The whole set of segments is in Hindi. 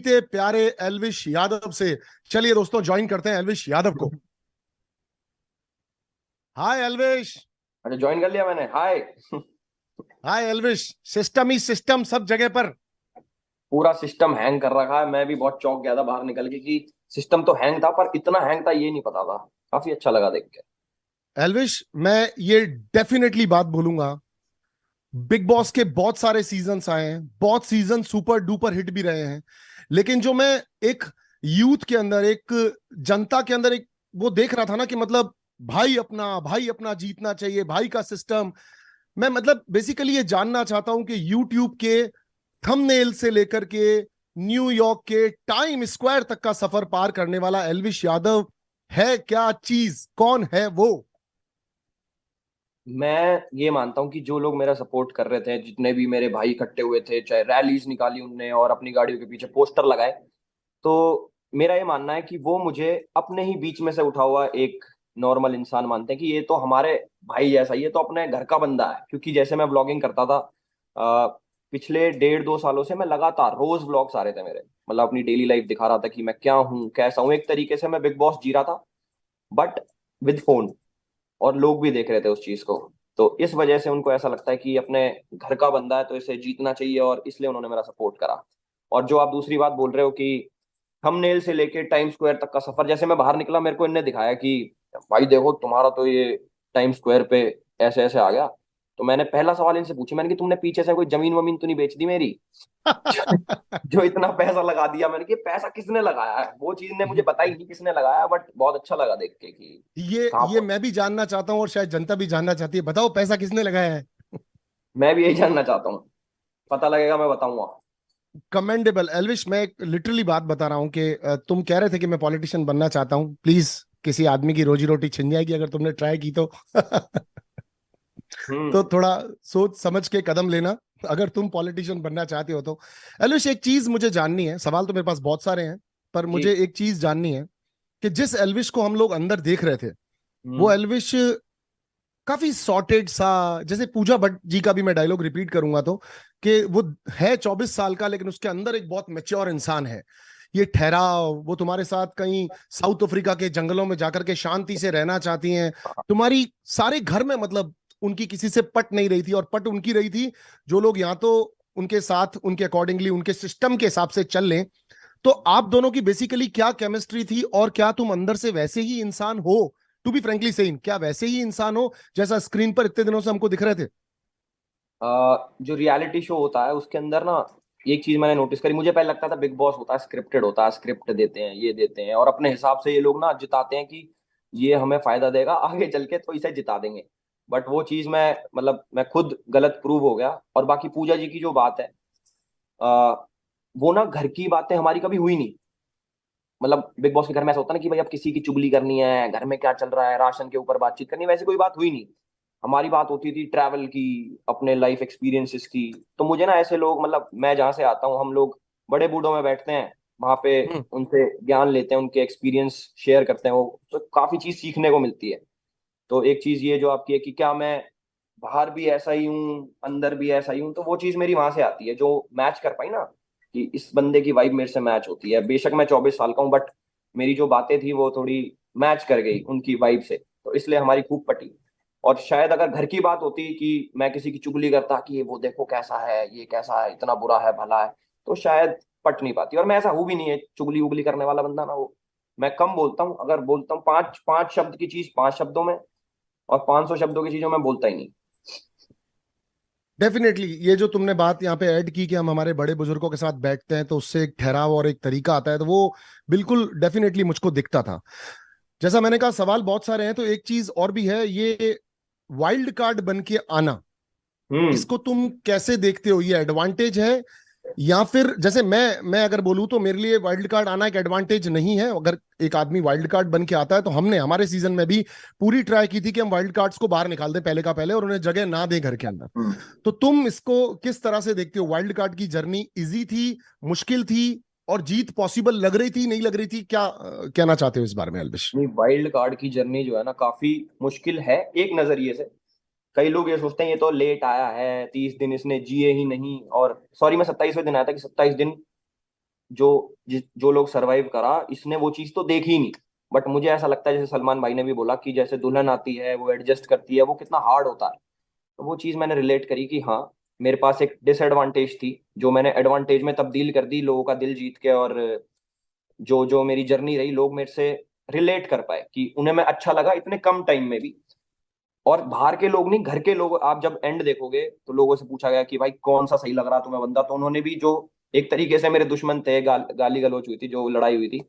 जीते प्यारे एल्विश यादव से। चलिए दोस्तों, ज्वाइन करते हैं एल्विश यादव को। हाय एल्विश। अच्छा, ज्वाइन कर लिया मैंने। हाय। हाय एल्विश। सिस्टम ही सिस्टम सब जगह पर। पूरा सिस्टम हैंग कर रखा है। मैं भी बहुत चौंक गया था बाहर निकल के कि सिस्टम तो हैंग था, पर इतना हैंग था ये नहीं पता था। काफी अच्छा लगा देख के। एल्विश, मैं ये डेफिनेटली बात बोलूंगा, बिग बॉस के बहुत सारे सीजन्स आए हैं, बहुत सीजन सुपर डुपर हिट भी रहे हैं, लेकिन जो मैं एक यूथ के अंदर, एक जनता के अंदर एक वो देख रहा था ना कि मतलब भाई अपना जीतना चाहिए, भाई का सिस्टम। मैं मतलब बेसिकली ये जानना चाहता हूं कि यूट्यूब के थंबनेल से लेकर के न्यूयॉर्क के टाइम स्क्वायर तक का सफर पार करने वाला एल्विश यादव है क्या चीज, कौन है वो? मैं ये मानता हूँ कि जो लोग मेरा सपोर्ट कर रहे थे, जितने भी मेरे भाई इकट्ठे हुए थे, चाहे रैलीज निकाली उनने और अपनी गाड़ियों के पीछे पोस्टर लगाए, तो मेरा ये मानना है कि वो मुझे अपने ही बीच में से उठा हुआ एक नॉर्मल इंसान मानते हैं, कि ये तो हमारे भाई जैसा ही है, तो अपने घर का बंदा है। क्योंकि जैसे मैं ब्लॉगिंग करता था, पिछले 1.5-2 सालों से मैं लगातार रोज व्लॉग्स आ रहे थे मेरे, मतलब अपनी डेली लाइफ दिखा रहा था कि मैं क्या हूँ, कैसा हूँ। एक तरीके से मैं बिग बॉस जी रहा था, बट विद फोन। और लोग भी देख रहे थे उस चीज को। तो इस वजह से उनको ऐसा लगता है कि अपने घर का बंदा है तो इसे जीतना चाहिए, और इसलिए उन्होंने मेरा सपोर्ट करा। और जो आप दूसरी बात बोल रहे हो कि थंबनेल से लेके टाइम स्क्वायर तक का सफर, जैसे मैं बाहर निकला मेरे को इनने दिखाया कि भाई देखो तुम्हारा तो ये टाइम स्क्वायर पे ऐसे ऐसे आ गया। तो मैंने पहला सवाल इनसे पूछा, मैंने कि तुमने पीछे से कोई जमीन वमीन तो नहीं बेच दी मेरी? जो इतना पैसा लगा दिया, मैंने कि पैसा किसने लगाया है, वो चीज ने मुझे बताई नहीं किसने लगाया, बट बहुत अच्छा लगा देख के कि कहाँ ये पहुंच। मैं भी जानना चाहता हूं और शायद जनता भी जानना चाहती है। बताओ, पैसा किसने लगाया है? मैं भी यही जानना चाहता हूँ। पता लगेगा मैं बताऊंगा। कमेंडेबल एल्विश, मैं लिटरली बात बता रहा हूं कि तुम कह रहे थे कि मैं पॉलिटिशियन बनना चाहता हूं। प्लीज, किसी आदमी की रोजी रोटी छिन जाएगी अगर तुमने ट्राई की तो। तो हम्म। थोड़ा सोच समझ के कदम लेना अगर तुम पॉलिटिशियन बनना चाहते हो तो। एल्विश, एक चीज मुझे जाननी है, सवाल तो मेरे पास बहुत सारे हैं, पर जी। मुझे एक चीज जाननी है कि जिस एल्विश को हम लोग अंदर देख रहे थे, वो हम्म। एल्विश काफी सॉर्टेड सा, जैसे पूजा भट्ट जी का भी मैं डायलॉग रिपीट करूंगा तो, कि वो है 24 साल का लेकिन उसके अंदर एक बहुत मैच्योर इंसान है। ये ठहराव, वो तुम्हारे साथ कहीं साउथ अफ्रीका के जंगलों में जाकर के शांति से रहना चाहती हैं। तुम्हारी सारे घर में मतलब उनकी किसी से पट नहीं रही थी, और पट उनकी रही थी जो लोग यहाँ तो उनके साथ उनके अकॉर्डिंगली उनके सिस्टम के हिसाब से चल लें। तो आप दोनों की बेसिकली क्या केमिस्ट्री थी, और क्या तुम अंदर से वैसे ही इंसान हो? टू बी फ्रेंकली सेइंग, क्या वैसे ही इंसान हो जैसा स्क्रीन पर इतने दिनों से हमको दिख रहे थे? जो रियलिटी शो होता है उसके अंदर ना, एक चीज मैंने नोटिस करी। मुझे पहले लगता था बिग बॉस होता है स्क्रिप्टेड, होता है, स्क्रिप्ट देते हैं, ये देते हैं, और अपने हिसाब से ये लोग ना जिताते हैं कि ये हमें फायदा देगा आगे चल के, तो इसे जिता देंगे। बट वो चीज मैं, मतलब मैं खुद गलत प्रूव हो गया। और बाकी पूजा जी की जो बात है, आ, वो ना घर की बातें हमारी कभी हुई नहीं। मतलब बिग बॉस के घर में ऐसा होता है ना कि भाई अब किसी की चुगली करनी है, घर में क्या चल रहा है, राशन के ऊपर बातचीत करनी है, वैसे कोई बात हुई नहीं। हमारी बात होती थी ट्रैवल की, अपने लाइफ एक्सपीरियंसेस की। तो मुझे ना ऐसे लोग, मतलब मैं जहाँ से आता हूँ, हम लोग बड़े बूढ़ों में बैठते हैं वहां पे, हम्म। उनसे ज्ञान लेते हैं, उनके एक्सपीरियंस शेयर करते हैं, वो तो काफी चीज सीखने को मिलती है। तो एक चीज ये जो आपकी है कि क्या मैं बाहर भी ऐसा ही हूँ अंदर भी ऐसा ही हूँ, तो वो चीज मेरी वहां से आती है जो मैच कर पाई ना, कि इस बंदे की वाइब मेरे से मैच होती है। बेशक मैं 24 साल का हूँ, बट मेरी जो बातें थी वो थोड़ी मैच कर गई उनकी वाइब से, तो इसलिए हमारी खूब पटी। और शायद अगर घर की बात होती कि मैं किसी की चुगली करता कि ये वो देखो कैसा है, ये कैसा है, इतना बुरा है भला है, तो शायद पट नहीं पाती। और मैं ऐसा हूं भी नहीं है चुगली उगली करने वाला बंदा ना, वो मैं कम बोलता हूँ। अगर बोलता हूँ पांच पांच शब्द की चीज 5 शब्दों में, और 500 शब्दों की चीजों में बोलता ही नहीं। डेफिनेटली, ये जो तुमने बात यहाँ पे ऐड की कि हम हमारे बड़े बुजुर्गों के साथ बैठते हैं तो उससे एक ठहराव और एक तरीका आता है, तो वो बिल्कुल डेफिनेटली मुझको दिखता था। जैसा मैंने कहा, सवाल बहुत सारे हैं, तो एक चीज और भी है, ये वाइल्ड कार्ड बन के आना, हम्म। इसको तुम कैसे देखते हो? ये एडवांटेज है, या फिर जैसे मैं अगर बोलूं तो मेरे लिए वाइल्ड कार्ड आना एक एडवांटेज नहीं है। अगर एक आदमी वाइल्ड कार्ड बन के आता है, तो हमने हमारे सीजन में भी पूरी ट्राई की थी कि हम वाइल्ड कार्ड्स को बाहर निकाल दें पहले का पहले, और उन्हें जगह ना दें घर के अंदर। हम्म। तो तुम इसको किस तरह से देखते हो? वाइल्ड कार्ड की जर्नी इजी थी, मुश्किल थी, और जीत पॉसिबल लग रही थी, नहीं लग रही थी? क्या कहना चाहते हो इस बारे में एल्विश? नहीं, वाइल्ड कार्ड की जर्नी जो है ना काफी मुश्किल है एक नजरिए से। कई लोग ये सोचते हैं ये तो लेट आया है, 30 दिन इसने जिए ही नहीं, और सॉरी मैं 27वें दिन आया था, कि 27 दिन जो लोग सरवाइव करा, इसने वो चीज तो देखी ही नहीं। बट मुझे ऐसा लगता है, जैसे सलमान भाई ने भी बोला कि जैसे दुल्हन आती है वो एडजस्ट करती है, वो कितना हार्ड होता है। तो वो चीज मैंने रिलेट करी कि हाँ, मेरे पास एक डिसएडवांटेज थी जो मैंने एडवांटेज में तब्दील कर दी, लोगों का दिल जीत के। और जो जो मेरी जर्नी रही, लोग मेरे से रिलेट कर पाए कि उन्हें मैं अच्छा लगा इतने कम टाइम में भी। और बाहर के लोग नहीं, घर के लोग, आप जब एंड देखोगे तो लोगों से पूछा गया कि भाई कौन सा सही लग रहा तुम्हें बंदा, तो उन्होंने भी, जो एक तरीके से मेरे दुश्मन थे, गाली गलौज हुई थी, जो लड़ाई हुई थी,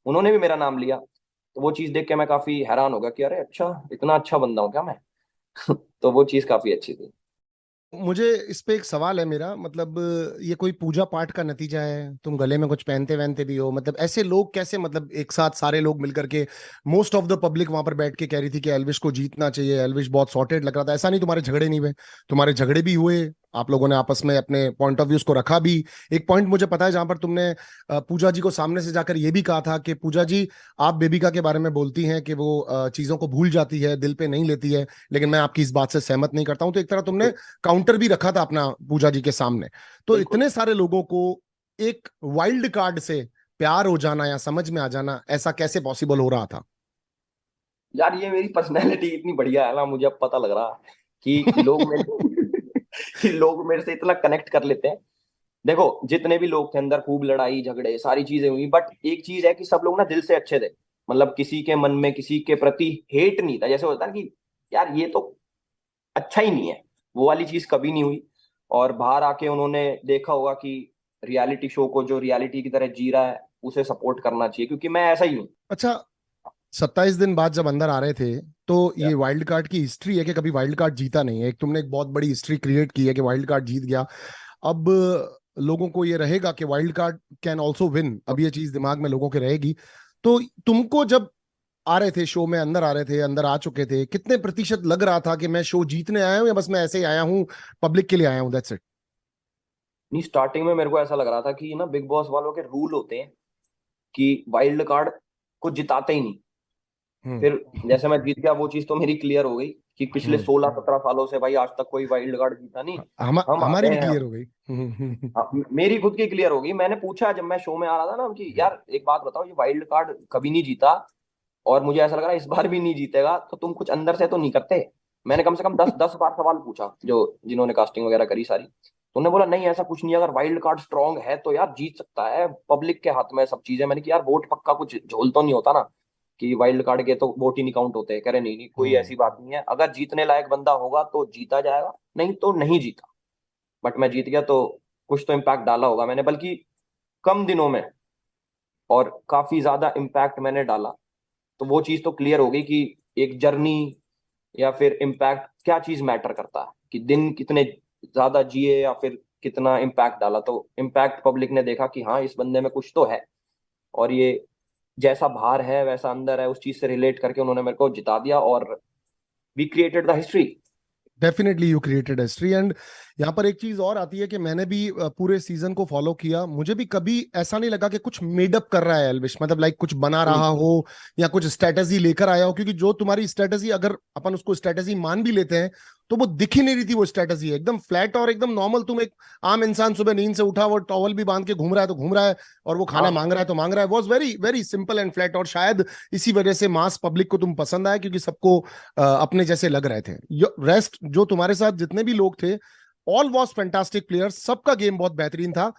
उन्होंने भी मेरा नाम लिया। तो वो चीज देख के मैं काफी हैरान हो गया कि अरे अच्छा, इतना अच्छा बंदा हूँ क्या मैं। तो वो चीज काफी अच्छी थी। मुझे इस पे एक सवाल है मेरा, मतलब ये कोई पूजा पाठ का नतीजा है? तुम गले में कुछ पहनते वहनते भी हो, मतलब ऐसे लोग कैसे, मतलब एक साथ सारे लोग मिलकर के, मोस्ट ऑफ द पब्लिक वहां पर बैठ के कह रही थी कि एल्विश को जीतना चाहिए, एल्विश बहुत सॉर्टेड लग रहा था। ऐसा नहीं तुम्हारे झगड़े नहीं हुए? तुम्हारे झगड़े भी हुए, आप लोगों ने आपस में अपने पॉइंट ऑफ व्यूज को रखा भी। एक पॉइंट मुझे पता है जहां पर तुमने पूजा जी को सामने से जाकर ये भी कहा था कि पूजा जी, आप बेबिका के बारे में बोलती हैं कि वो चीजों को भूल जाती है, दिल पे नहीं लेती है, लेकिन मैं आपकी इस बात से सहमत नहीं करता हूं। तो एक तरह तुमने काउंटर भी रखा था अपना पूजा जी के सामने। तो बिल्कुल। इतने सारे लोगों को एक वाइल्ड कार्ड से प्यार हो जाना या समझ में आ जाना, ऐसा कैसे पॉसिबल हो रहा था? यार ये मेरी पर्सनैलिटी इतनी बढ़िया है ना, मुझे अब पता लग रहा है कि लोग मेरे कि लोग मेरे से इतना कनेक्ट कर लेते हैं। देखो, जितने भी लोग थे अंदर, खूब लड़ाई झगड़े सारी चीजें हुई, बट एक चीज है कि सब लोग ना दिल से अच्छे थे। मतलब किसी के मन में किसी के प्रति हेट नहीं था, जैसे होता है ना कि यार ये तो अच्छा ही नहीं है, वो वाली चीज कभी नहीं हुई। और बाहर आके उन्होंने देखा होगा कि रियलिटी शो को जो रियलिटी की तरह जी रहा है, उसे सपोर्ट करना चाहिए, क्योंकि मैं ऐसा ही हूँ। अच्छा, 27 दिन बाद जब अंदर आ रहे थे, तो ये वाइल्ड कार्ड की हिस्ट्री है कि कभी वाइल्ड कार्ड जीता नहीं है। एक तुमने एक बहुत बड़ी हिस्ट्री क्रिएट की है कि वाइल्ड कार्ड जीत गया। अब लोगों को ये रहेगा कि wild card can also win, अब ये चीज दिमाग में लोगों के रहेगी। तो तुमको जब आ रहे थे शो में, अंदर आ रहे थे, अंदर आ चुके थे, कितने प्रतिशत लग रहा था कि मैं शो जीतने आया हूं या बस मैं ऐसे ही आया हूँ, पब्लिक के लिए आया हूँ, दैट्स इट? नहीं, स्टार्टिंग में मेरे को ऐसा लग रहा था कि ना, बिग बॉस वालों के रूल होते हैं कि वाइल्ड कार्ड को जिताते ही नहीं। हम्म। फिर जैसे मैं जीत गया, वो चीज तो मेरी क्लियर हो गई कि पिछले हम्म। 16-17 सालों से भाई आज तक कोई वाइल्ड कार्ड जीता नहीं। हम आ हमारी गए भी हैं क्लियर अब। हो गई। हाँ, मेरी खुद की क्लियर हो गई। मैंने पूछा जब मैं शो में आ रहा था ना कि यार एक बात बताओ, ये वाइल्ड कार्ड कभी नहीं जीता और मुझे ऐसा लग रहा है इस बार भी नहीं जीतेगा, तो तुम कुछ अंदर से तो नहीं करते? मैंने कम से कम 10 10 बार सवाल पूछा, जो जिन्होंने कास्टिंग वगैरह करी सारी। तो उन्होंने बोला नहीं ऐसा कुछ नहीं, अगर वाइल्ड कार्ड स्ट्रांग है तो यार जीत सकता है, पब्लिक के हाथ में सब चीजें। मैंने कहा यार वोट पक्का कुछ झोल तो नहीं होता ना, कि वाइल्ड कार्ड के तो वोट ही नहीं काउंट होते? कह रहे नहीं नहीं, कोई हम्म। ऐसी बात नहीं है, अगर जीतने लायक बंदा होगा तो जीता जाएगा, नहीं तो नहीं जीता। बट मैं जीत गया तो कुछ तो इम्पैक्ट डाला होगा मैंने, बल्कि कम दिनों में, और काफी ज्यादा इम्पैक्ट मैंने डाला। तो वो चीज तो क्लियर हो गई कि एक जर्नी या फिर इम्पैक्ट, क्या चीज मैटर करता है, कि दिन कितने ज्यादा जिए या फिर कितना इम्पैक्ट डाला। तो इम्पैक्ट पब्लिक ने देखा कि हाँ, इस बंदे में कुछ तो है। और ये जैसा बाहर है वैसा अंदर है, उस चीज से रिलेट करके उन्होंने मेरे को जिता दिया, और we created the history. Definitely you created history. And यहाँ पर एक चीज और आती है कि मैंने भी पूरे सीजन को फॉलो किया, मुझे भी कभी ऐसा नहीं लगा कि कुछ मेडअप कर रहा है एल्विश, मतलब लाइक कुछ बना रहा हो या कुछ स्ट्रेटजी लेकर आया हो। क्योंकि जो तुम्हारी स्ट्रेटजी, अगर अपन उसको स्ट्रेटजी मान भी लेते हैं, तो वो दिख ही नहीं रही थी। वो स्ट्रेटजी एकदम फ्लैट और एकदम नॉर्मल। तुम एक आम इंसान सुबह नींद से उठा, वो टॉवल भी बांध के घूम रहा है तो घूम रहा है, और वो खाना हाँ, मांग रहा है तो मांग रहा है। Was very very simple and flat. और शायद इसी वजह से मास पब्लिक को तुम पसंद आए, क्योंकि सबको अपने जैसे लग रहे थे। रेस्ट जो तुम्हारे साथ जितने भी लोग थे, ऑल वॉज फैंटास्टिक प्लेयर्स, सबका गेम बहुत बेहतरीन था।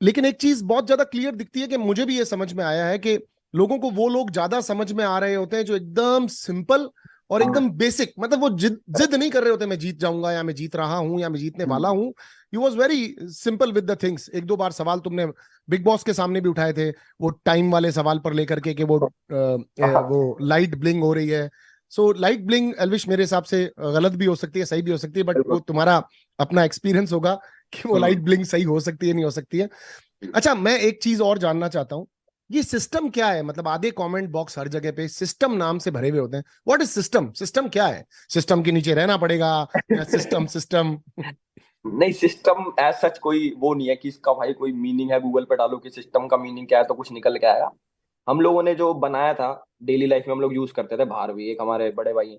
लेकिन एक चीज बहुत ज्यादा क्लियर दिखती है कि मुझे भी ये समझ में आया है कि लोगों को वो लोग ज्यादा समझ में आ रहे होते हैं जो एकदम सिंपल और एकदम हाँ। बेसिक, मतलब वो जिद नहीं कर रहे होते मैं जीत जाऊंगा या मैं जीत रहा हूं या मैं जीतने वाला हूं। You was very simple with the things. एक दो बार सवाल तुमने बिग बॉस के सामने भी उठाए थे, वो टाइम वाले सवाल पर लेकर के कि वो लाइट ब्लिंग हो रही है। सो लाइट ब्लिंग एल्विश मेरे हिसाब से गलत भी हो सकती है, सही भी हो सकती है, बट वो बिल्कुल। तुम्हारा अपना एक्सपीरियंस होगा कि वो लाइट ब्लिंक सही हो सकती है नहीं हो सकती है। अच्छा, मैं एक चीज और जानना चाहता हूँ, ये सिस्टम क्या है? मतलब आधे कमेंट बॉक्स हर जगह पे सिस्टम नाम से भरे हुए होते हैं। What is system? सिस्टम क्या है? सिस्टम के नीचे रहना पड़ेगा या सिस्टम सिस्टम? नहीं, सिस्टम एज सच कोई वो नहीं है कि इसका भाई कोई मीनिंग है, गूगल पे डालो कि सिस्टम का मीनिंग क्या है तो कुछ निकल के आएगा। हम लोगों ने जो बनाया था, डेली लाइफ में हम लोग यूज करते थे। बाहर भी एक हमारे बड़े भाई हैं,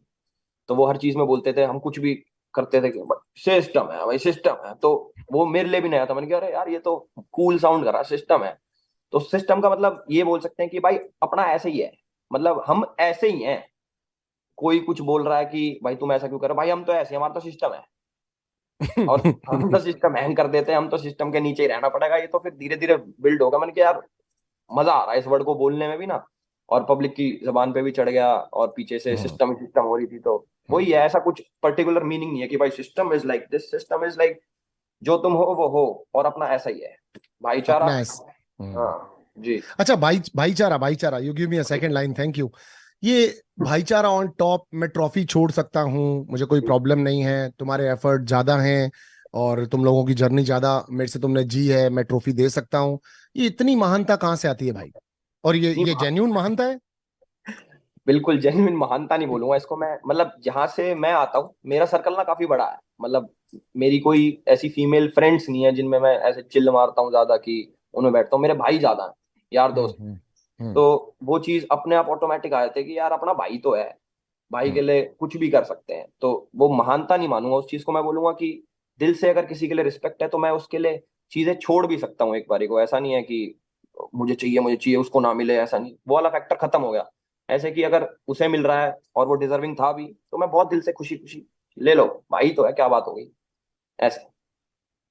तो वो हर चीज में बोलते थे हम कुछ भी करते थे कि सिस्टम है भाई, सिस्टम है। तो वो मेरे लिए भी नया था, मैंने कहा अरे यार ये तो कूल साउंड कर रहा, सिस्टम है। तो सिस्टम का मतलब ये बोल सकते हैं कि भाई अपना ऐसे ही है, मतलब हम ऐसे ही हैं। कोई कुछ बोल रहा है कि भाई तुम ऐसा क्यों कर रहे हो, भाई हम तो ऐसे हैं, हमारा तो सिस्टम है। और हम तो सिस्टम हैंग कर देते हैं, हम तो सिस्टम के नीचे ही रहना पड़ेगा। ये तो फिर धीरे धीरे बिल्ड होगा। मैंने कहा यार मजा आ रहा है इस वर्ड को बोलने में भी ना, और पब्लिक की जबान पे भी चढ़ गया, और पीछे से हम्म, सिस्टम सिस्टम हो रही थी। तो वही है, ऐसा कुछ पर्टिकुलर मीनिंग नहीं है कि भाई system is like this, system is like जो तुम हो वो हो, और अपना ऐसा ही है, भाईचारा। अपना ऐस हम्म। हाँ जी। अच्छा, भाईचारा, भाईचारा, you give me a second line, thank you. ये भाईचारा ऑन टॉप, मैं ट्रॉफी छोड़ सकता हूँ, मुझे कोई प्रॉब्लम नहीं है, तुम्हारे एफर्ट ज्यादा हैं और तुम लोगों की जर्नी ज्यादा मेरे से तुमने जी है, मैं ट्रॉफी दे सकता हूँ। ये इतनी महानता कहाँ से आती है भाई? और नहीं, ये जेन्यून महानता है? बिल्कुल जेन्युइन महानता नहीं बोलूंगा इसको मैं। मतलब जहां से मैं आता हूँ, मेरा सर्कल ना काफी बड़ा है। मतलब मेरी कोई ऐसी फीमेल फ्रेंड्स नहीं है जिनमें मैं ऐसे चिल्ल मारता हूँ ज्यादा कि उनमें बैठता हूँ। मेरे भाई ज्यादा हैं, यार हम्म, दोस्त। हम्म, हम्म, तो वो चीज अपने आप ऑटोमेटिक आ जाती है कि यार अपना भाई तो है, भाई के हम्म। लिए कुछ भी कर सकते हैं। तो वो महानता नहीं मानूंगा उस चीज को। मैं बोलूंगा कि दिल से अगर किसी के लिए रिस्पेक्ट है तो मैं उसके लिए चीजें छोड़ भी सकता हूँ एक बारी को। ऐसा नहीं है कि मुझे चाहिए उसको ना मिले, ऐसा नहीं, वो वाला फैक्टर खत्म हो गया। ऐसे कि अगर उसे मिल रहा है और वो डिजर्विंग था भी, तो मैं बहुत दिल से खुशी खुशी ले लो, भाई तो है, क्या बात हो गई, ऐसे।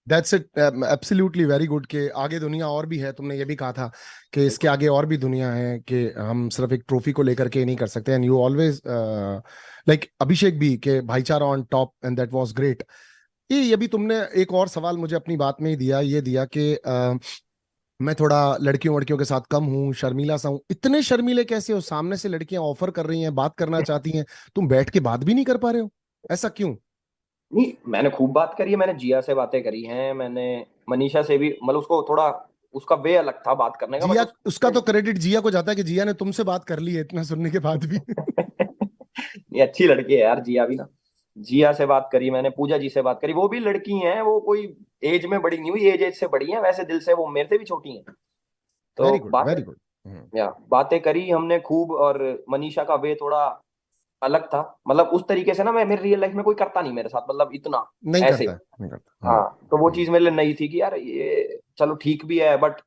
That's it, absolutely very good. के आगे दुनिया और भी है, तुमने ये भी कहा था कि इसके बिल्कुल। आगे और भी दुनिया है, कि हम सिर्फ एक ट्रॉफी को लेकर के ही नहीं कर सकते। एंड यू ऑलवेज लाइक अभिषेक भी, के भाईचारा on top, and that was great. ये भी तुमने एक और सवाल मुझे अपनी बात में ही दिया, ये दिया कि मैं थोड़ा लड़कियों वड़कियों के साथ कम हूँ, शर्मीला सा हूँ। इतने शर्मीले कैसे हो? सामने से लड़कियां ऑफर कर रही हैं, बात करना चाहती हैं, तुम बैठ के बात भी नहीं कर पा रहे हो, ऐसा क्यों? नहीं, मैंने खूब बात करी है, मैंने जिया से बातें करी हैं, मैंने मनीषा से भी। मतलब उसको थोड़ा, उसका वे अलग था बात करने का, बट जिया, उस उसका तो क्रेडिट जिया को जाता है कि जिया ने तुमसे बात कर ली है इतना सुनने के बाद भी। ये अच्छी लड़की है यार जिया भी ना। जिया से बात करी मैंने, पूजा जी से बात करी, वो भी लड़की हैं, वो कोई एज में बड़ी नहीं हुई, एज एज से बड़ी हैं, वैसे दिल से वो मेरे से भी छोटी हैं। तो वेरी गुड, बातें, वेरी गुड। या बातें करी हमने खूब। और मनीषा का वे थोड़ा अलग था। मतलब उस तरीके से ना, मैं मेरी रियल लाइफ में कोई करता नहीं मेरे साथ, मतलब इतना नहीं ऐसे। करता, नहीं करता। हाँ, तो वो चीज मेरे लिए नई थी कि यार ये चलो ठीक भी है, बट